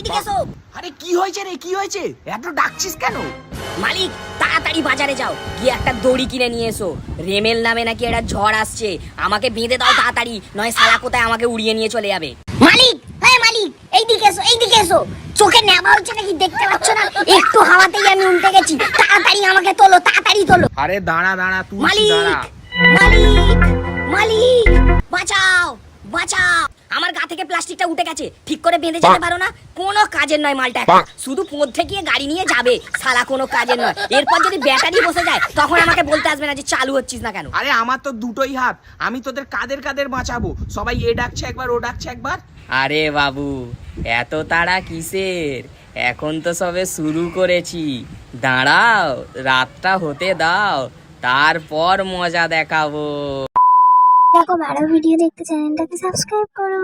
এদিকে এসো। আরে কি হয়েছে রে, কি হয়েছে? এত ডাকছিস কেন? মালিক তাড়াতাড়ি বাজারে যাও, গিয়ে একটা দড়ি কিনে নিয়ে এসো। রেমেল নামে নাকি একটা ঝড় আসছে, আমাকে বেঁধে দাও তাড়াতাড়ি, নয় শালা কোথায় আমাকে উড়িয়ে নিয়ে চলে যাবে। মালিক, হ্যাঁ মালিক, এইদিকে এসো, এইদিকে এসো। চোখে নেবা হচ্ছে নাকি দেখতে পাচ্ছ না? একটু হাওয়াতেই আমি উল্টে গেছি, তাড়াতাড়ি আমাকে তোলো, তাড়াতাড়ি তোলো। আরে দাঁড়া দাঁড়া, তুই মালিক, দাঁড়া। মালিক, মালিক, বাঁচাও, বাঁচাও। আমার গা থেকে প্লাস্টিকটা উঠে গেছে, ঠিক করে বেঁধে যেতে পারো না? কোনো কাজের নয় মালটা, শুধু মধ্যে গিয়ে গাড়ি নিয়ে যাবে, শালা কোনো কাজের নয়। এরপর যদি ব্যাটারি বসে যায় তখন আমাকে বলতে আসবে না যে চালু হচ্ছিস না কেন। আরে আমার তো দুটোই হাত, আমি তোদের কাদের কাদের বাঁচাবো? সবাই এ ডাকছে একবার, ও ডাকছে একবার। আরে বাবু, এত তাড়া কিসের? এখন তো সবে শুরু করেছি, দাঁড়াও, রাতটা হতে দাও, তারপর মজা দেখাবো। এরকম আরো ভিডিও দেখতে চ্যানেলটাকে সাবস্ক্রাইব করো।